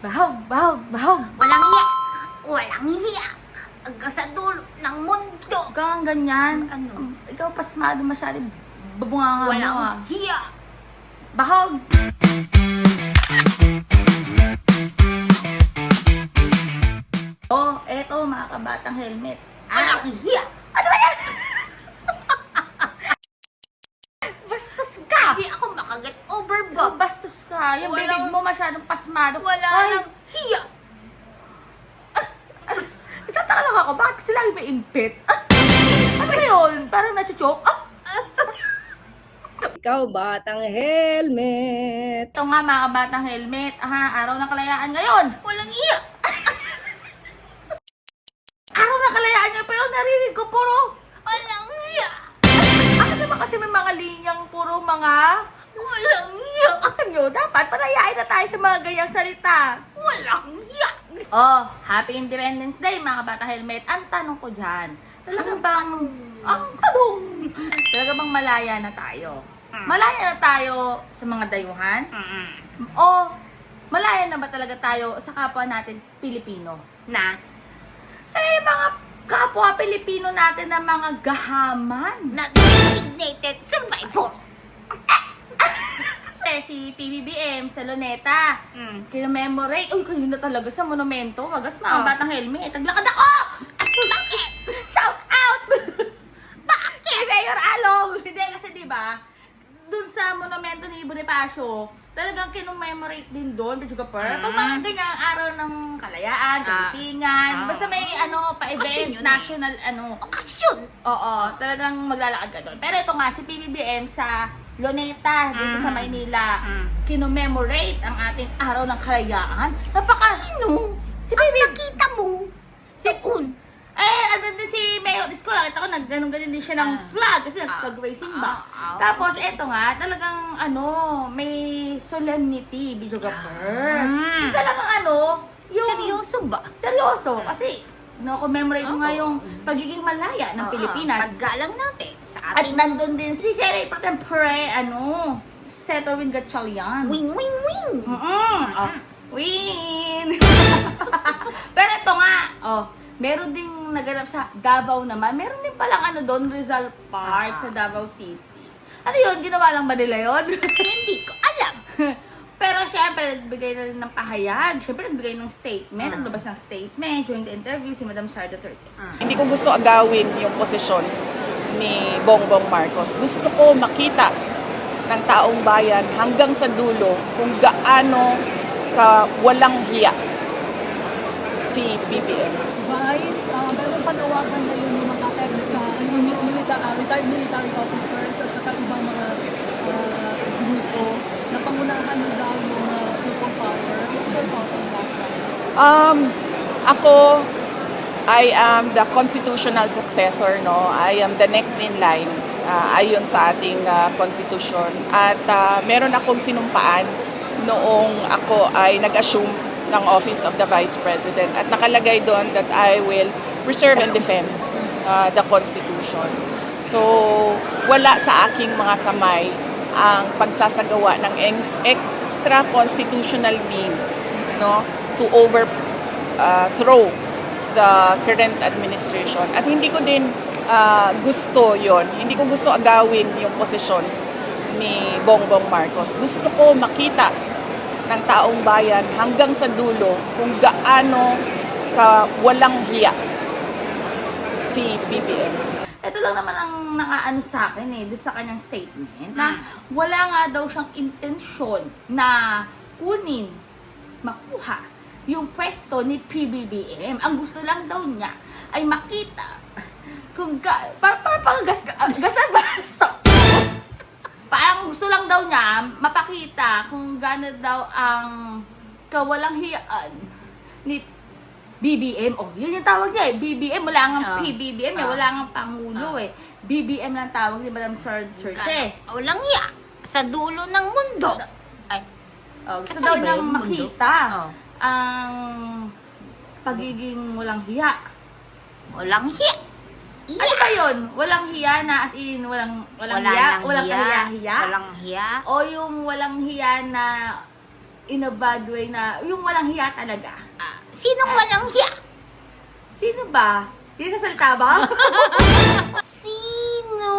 Bahog, bahog, bahog. Walang hiya! Walang hiya! Hanggang sa dulo ng mundo! Huwag kang ganyan. Ano? Ikaw pasmado masyadong babunganga mo Walang ah. hiya! Bahog! Oh, eto mga kabatang helmet. Walang hiya! Ano ba yan? Bastos ka! Hindi ako makaget over Ikaw ba? bastos ka. Yung bibig mo masyadong pasmado. Wala Ay, lang hiya! nagtataka lang ako. Bakit sila yung may impit? Ano ba yun? Parang nachuchok? Ikaw, batang helmet. Ito nga mga kabatang helmet. Araw ng kalayaan ngayon. Walang hiya! Araw ng kalayaan ngayon pero narinig ko puro. Walang hiya! Ako naman kasi may mga linyang puro mga... Walang hiya! Alam nyo, dapat palayain na tayo sa mga ganyang salita. Walang hiya! Oh, Happy Independence Day mga kabatang helmet. Ang tanong ko dyan, talaga bang... Ang tanong! Talaga bang malaya na tayo? Malaya na tayo sa mga dayuhan? O malaya na ba talaga tayo sa kapwa natin Pilipino? Na? Eh, mga kapwa Pilipino natin na mga gahaman. Na designated survivor! Eh, si PBBM sa Luneta, kinomemorate. Uy, kanina talaga sa monumento. Wagas mga Oh. batang helmet. Taglakad ako! Bakit? Shout out! Bakit? Kay Mayor Along! Hindi kasi diba, dun sa monumento ni Bonifacio, talagang kinomemorate din doon, Pichuga Per. Pag mga ganyang araw ng kalayaan, kapitingan, basta may Okasyon pa-event, yun eh. national Okasyon! Oo, talagang maglalakad ka doon. Pero ito nga, si PBBM sa Luneta, dito sa Maynila, kinomemorate ang ating araw ng kalayaan. Sino? Si Ang PBBM. nakita mo? Doon! Ano din si Mayor Isko, nakita ko nagganong-ganon din siya ng flag kasi nag-flag racing ba. Tapos eto nga, talagang may solemnity, videographer. Talagang yung... Seryoso ba? Seryoso, kasi no-commemorate mo nga yung pagiging malaya ng Pilipinas. Paggalang natin sa At ating nandun din si Seri Patempore, Seto Win Gatchalian. win, win, win! Win! Pero ito nga, meron ding naganap sa Davao naman. Meron din palang doon, Rizal Park sa Davao City. Ano yun? Ginawa lang ba nila yun? Hindi ko alam. Pero syempre, nagbigay na rin ng pahayag. Syempre, nagbigay ng statement. Naglabas ng statement during the interview si Madam Sara Duterte. Hindi ko gusto agawin yung posisyon ni Bongbong Marcos. Gusto ko makita ng taong bayan hanggang sa dulo kung gaano ka walang hiya si BBM. Vice, meron panawagan na yun yung mga retired military officers at saka ibang mga grupo na pangunahan na daw yung people power. What's your thought on that? Ako, I am the constitutional successor, no? I am the next in line ayon sa ating constitution. At meron akong sinumpaan noong ako ay nag-assume ng Office of the Vice President. At nakalagay doon that I will preserve and defend the Constitution. So, wala sa aking mga kamay ang pagsasagawa ng extra constitutional means, no, to overthrow the current administration. At hindi ko din gusto yon. Hindi ko gusto agawin yung posisyon ni Bongbong Marcos. Gusto ko makita ng taong bayan hanggang sa dulo kung gaano ka walang hiya si BBM. Ito lang naman ang nakaano sa akin doon sa kanyang statement na wala nga daw siyang intensyon na makuha yung pwesto ni PBBM. Ang gusto lang daw niya ay makita kung parang gasan ba? Parang gusto lang daw niya mapakita kung gaano daw ang kawalang hiyaan ni BBM. Yun yung tawag niya BBM, wala nga PBBM, wala nga Pangulo BBM lang tawag ni Madam Sara Duterte. Walang hiya! Sa dulo ng mundo! Ay, Gusto kasali daw ba niyang yung mundo? makita ang pagiging walang hiya. Walang hiya! Ano ba yun? Walang hiya na as in walang hiya? nang Walang hiya. hiya? Walang hiya. O yung walang hiya na in a bad way na, yung walang hiya talaga. Sinong walang hiya? Sino ba? Hindi sasalita ba? Sino?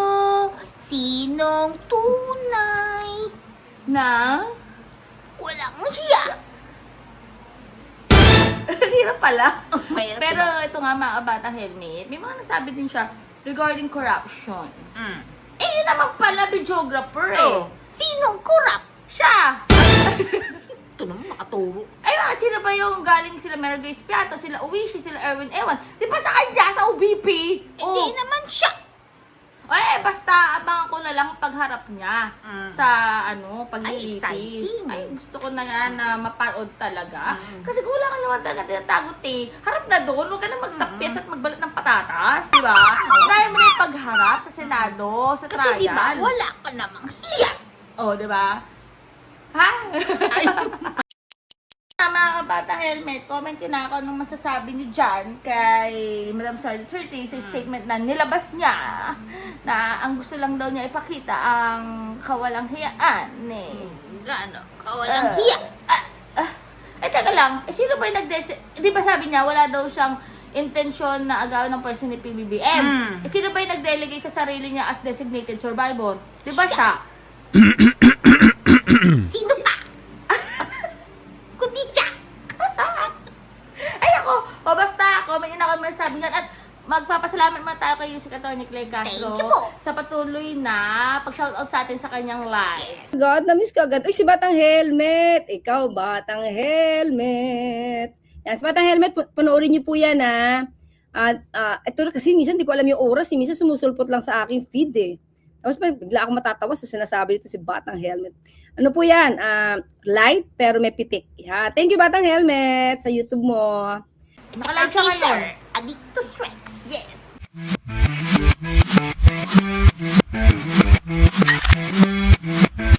Sinong tunay? Na? Walang hiya. Hirap pala. Mahirap Pero ito nga mga bata helmet, may mga nasabi din siya regarding corruption. Eh, yun naman pala, videographer eh. Oh, sinong kurap? Siya! Ito naman makaturo. Ay, mga sino ba yung galing sila Mary Grace Piato, sila Uwishi, sila Erwin Ewan? Di ba sa kanya, sa OBP? Hindi naman siya. Eh, basta abangan ko na lang ang pagharap niya sa Ay, paglilitis. exciting. Ay, gusto ko na nga na mapanood talaga. Kasi kung wala ka naman talaga tinatagot eh. Harap na doon, huwag ka na magtapyas at magbalat ng patatas, di ba? Dahil mo na yung pagharap sa Senado, sa Kasi trial. di ba, wala ka namang hiya. Oh, di ba? Ha? Mga kabata helmet, comment yun na ako anong masasabi niyo dyan kay Madam Sergeant Curtis sa statement na nilabas niya na ang gusto lang daw niya ipakita ang kawalang hiyaan eh. Gaano? Kawalang hiya. Teka lang, sino ba yung di ba sabi niya wala daw siyang intensyon na agawin ng person ni PBBM? Sino ba yung nag-delegate sa sarili niya as designated survivor? Di ba siya? Sino pa? Kundi siya. Ay ako, o basta, comment yun ako masasabi niyan at magpapasalamat muna tayo kay Yusik Atty. Clay Castro Thank you po. sa patuloy na pag-shoutout sa atin sa kanyang live. God, na-miss ko agad. Uy, si Batang Helmet. Ikaw, Batang Helmet. Yan, si Batang Helmet, panoorin niyo po yan, ha. At ito kasi minsan di ko alam yung oras. Minsan sumusulpot lang sa aking feed, eh. Tapos bigla akong matatawa sa sinasabi dito si Batang Helmet. Ano po yan? Light pero may pitik. Ha? Thank you, Batang Helmet, sa YouTube mo. Nakalive siya ngayon. Addictus Rex. Yes.